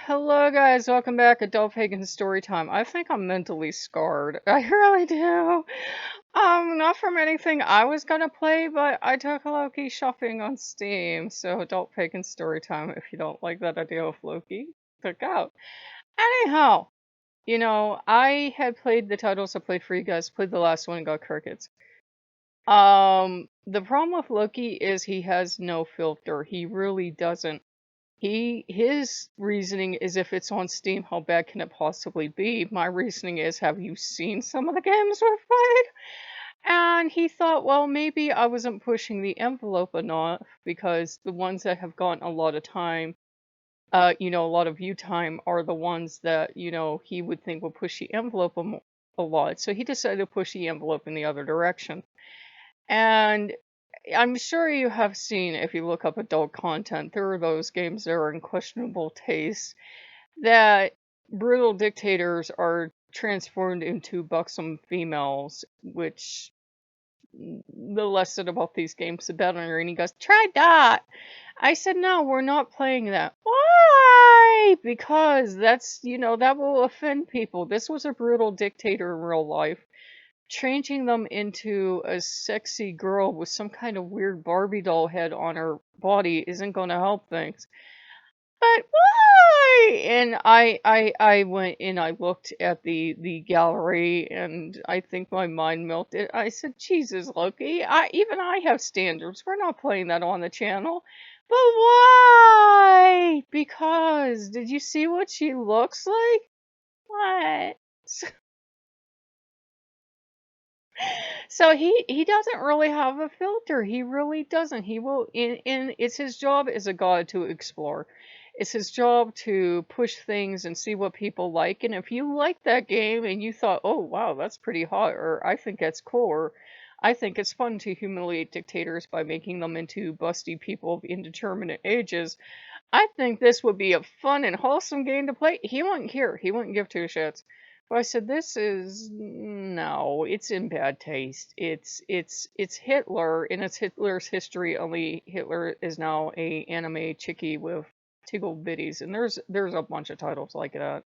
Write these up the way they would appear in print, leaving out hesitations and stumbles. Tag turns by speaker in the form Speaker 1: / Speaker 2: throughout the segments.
Speaker 1: Hello guys, welcome back. Adult Pagan Storytime. I think I'm mentally scarred. I really do. Not from anything I was gonna play, but I took Loki shopping on Steam. So Adult Pagan Storytime, if you don't like that idea of Loki, check out. Anyhow, I had played the titles I played for you guys, played the last one and got crickets. The problem with Loki is he has no filter. He really doesn't. His reasoning is if it's on Steam, how bad can it possibly be? My reasoning is, have you seen some of the games we've played? And he thought, well, maybe I wasn't pushing the envelope enough because the ones that have gotten a lot of time, a lot of view time are the ones that, he would think will push the envelope a lot. So he decided to push the envelope in the other direction. And I'm sure you have seen, if you look up adult content, there are those games that are in questionable taste, that brutal dictators are transformed into buxom females, which the less said about these games, the better. And he goes, try that. I said, no, we're not playing that. Why? Because that will offend people. This was a brutal dictator in real life. Changing them into a sexy girl with some kind of weird Barbie doll head on her body isn't going to help things. But why? And I went and I looked at the gallery, and I think my mind melted. I said, Jesus, Loki, I have standards. We're not playing that on the channel. But why? Because did you see what she looks like? What? So he doesn't really have a filter. He really doesn't. He will in it's his job as a god to explore. It's his job to push things and see what people like. And if you like that game and you thought, "Oh, wow, that's pretty hot," or "I think that's cool," or "I think it's fun to humiliate dictators by making them into busty people of indeterminate ages," I think this would be a fun and wholesome game to play. He wouldn't care. He wouldn't give two shits. But I said, this is no. It's in bad taste. It's Hitler, and it's Hitler's history. Only Hitler is now a anime chickie with tiggle bitties, and there's a bunch of titles like that,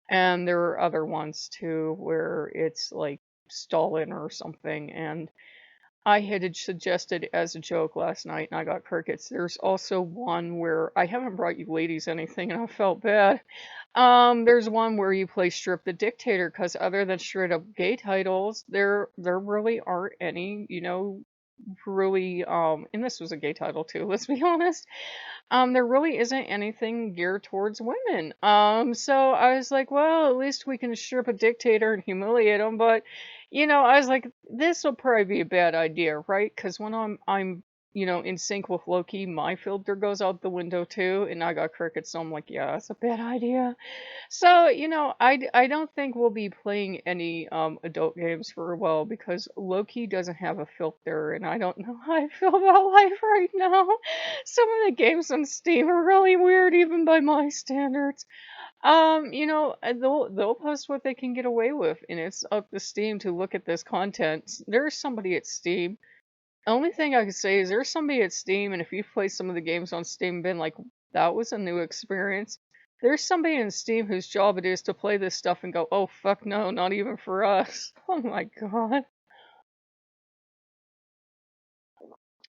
Speaker 1: and there are other ones too where it's like Stalin or something, and I had suggested as a joke last night, and I got crickets. There's also one where I haven't brought you ladies anything, and I felt bad. There's one where you play Strip the Dictator, because other than straight up gay titles, there really aren't any, really, and this was a gay title too, let's be honest. There really isn't anything geared towards women. So I was like, well, at least we can strip a dictator and humiliate him. But, I was like, this will probably be a bad idea, right? Because when I'm in sync with Loki, my filter goes out the window too, and I got crickets, so I'm like, yeah, that's a bad idea. So, I don't think we'll be playing any adult games for a while because Loki doesn't have a filter, and I don't know how I feel about life right now. Some of the games on Steam are really weird, even by my standards. They'll post what they can get away with, and it's up to Steam to look at this content. There's somebody at Steam. Only thing I can say is there's somebody at Steam, and if you've played some of the games on Steam, been like, that was a new experience. There's somebody in Steam whose job it is to play this stuff and go, oh fuck no, not even for us. Oh my god.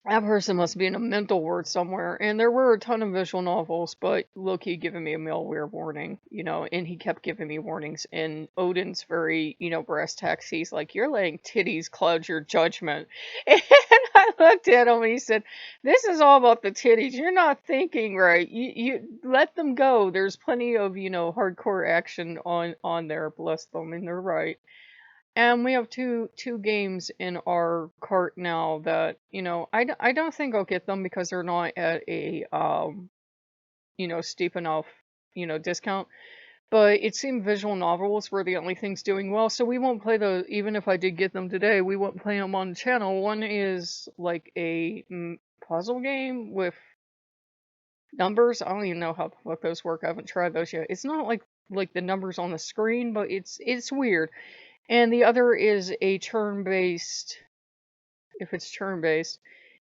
Speaker 1: That person must be in a mental ward somewhere. And there were a ton of visual novels, but Loki giving me a malware warning, and he kept giving me warnings. And Odin's very, brass tacks. He's like, you're letting titties cloud your judgment. And I looked at him and he said, this is all about the titties. You're not thinking right. You let them go. There's plenty of, hardcore action on there, bless them, and they're right. And we have two games in our cart now that, I don't think I'll get them because they're not at a steep enough, discount. But it seemed visual novels were the only things doing well, so we won't play those. Even if I did get them today, we won't play them on the channel. One is like a puzzle game with numbers. I don't even know how the fuck those work. I haven't tried those yet. It's not like the numbers on the screen, but it's weird. And the other is a turn-based, if it's turn-based,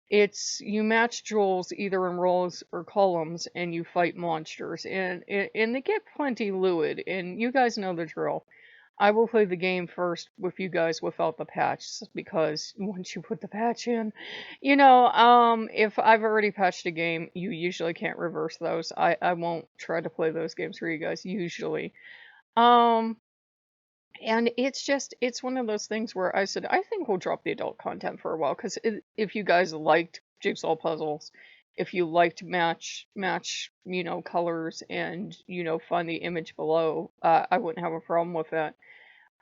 Speaker 1: It's you match jewels either in rows or columns, and you fight monsters, and they get plenty lewd, and you guys know the drill. I will play the game first with you guys without the patch because once you put the patch in, if I've already patched a game, you usually can't reverse those. I won't try to play those games for you guys usually. Um, and it's one of those things where I said I think we'll drop the adult content for a while because if you guys liked jigsaw puzzles, if you liked match colors and find the image below, I wouldn't have a problem with that.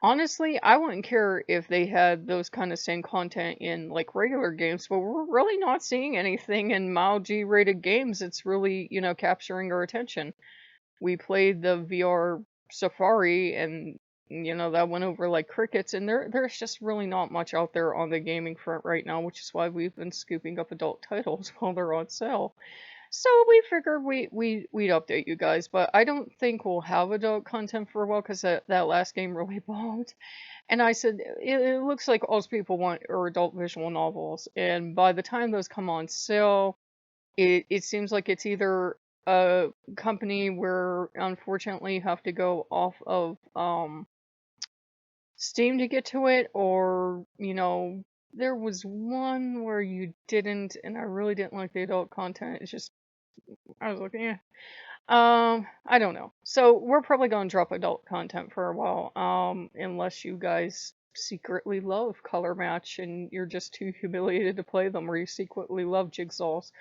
Speaker 1: Honestly, I wouldn't care if they had those kind of same content in like regular games, but we're really not seeing anything in mild G rated games. It's really, capturing our attention. We played the VR Safari and that went over like crickets, and there's just really not much out there on the gaming front right now, which is why we've been scooping up adult titles while they're on sale. So we figured we'd update you guys, but I don't think we'll have adult content for a while because that last game really bombed. And I said it looks like all people want are adult visual novels, and by the time those come on sale, it seems like it's either a company where unfortunately you have to go off of Steam to get to it, or there was one where you didn't, and I really didn't like the adult content. It's just I was like, yeah. I don't know. So we're probably gonna drop adult content for a while, unless you guys secretly love Color Match and you're just too humiliated to play them, or you secretly love Jigsaws.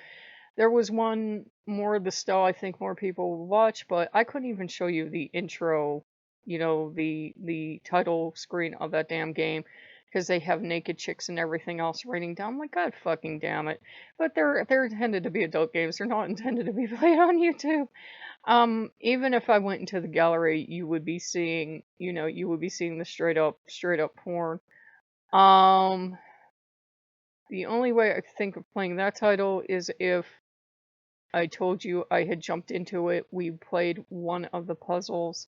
Speaker 1: There was one more of the style I think more people will watch, but I couldn't even show you the intro, the title screen of that damn game, because they have naked chicks and everything else raining down. I'm like, God fucking damn it. But they're intended to be adult games. They're not intended to be played on YouTube. Even if I went into the gallery, you would be seeing the straight up porn. Um, the only way I could think of playing that title is if I told you I had jumped into it. We played one of the puzzles.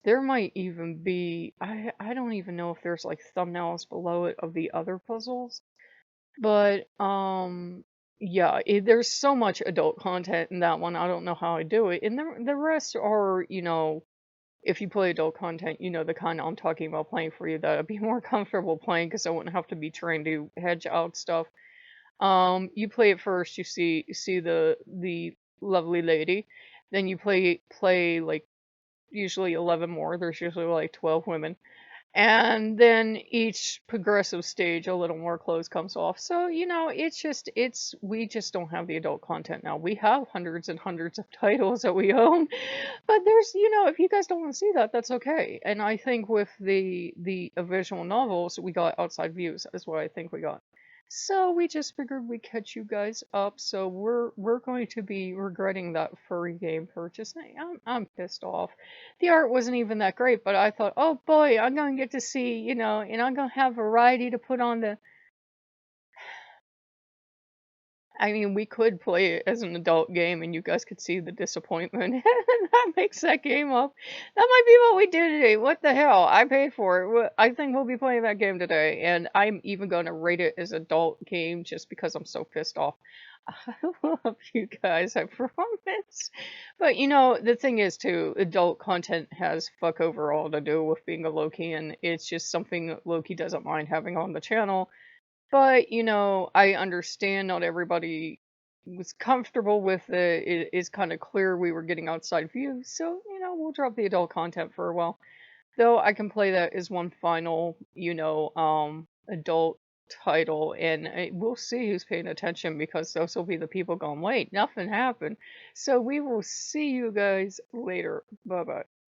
Speaker 1: There might even be, I don't even know if there's like thumbnails below it of the other puzzles. But yeah, there's so much adult content in that one. I don't know how I do it. And the rest are, if you play adult content, the kind I'm talking about playing for you that I'd be more comfortable playing because I wouldn't have to be trying to hedge out stuff. You play it first, you see the lovely lady, then you play like usually 11 more. There's usually like 12 women. And then each progressive stage, a little more clothes comes off. So, we just don't have the adult content now. We have hundreds and hundreds of titles that we own, but there's, if you guys don't want to see that, that's okay. And I think with the visual novels, we got outside views, is what I think we got. So we just figured we'd catch you guys up. So we're going to be regretting that furry game purchase. I'm pissed off. The art wasn't even that great, but I thought, oh boy, I'm gonna get to see, and I'm gonna have variety to put on the. I mean, we could play it as an adult game, and you guys could see the disappointment that makes that game up. That might be what we do today. What the hell? I paid for it. I think we'll be playing that game today, and I'm even gonna rate it as adult game just because I'm so pissed off. I love you guys, I promise. But the thing is too, adult content has fuck over all to do with being a Lokean. It's just something that Loki doesn't mind having on the channel. But, I understand not everybody was comfortable with it. It is kind of clear we were getting outside views. So, we'll drop the adult content for a while. Though I can play that as one final, adult title, and we'll see who's paying attention because those will be the people going, wait, nothing happened. So we will see you guys later. Bye bye.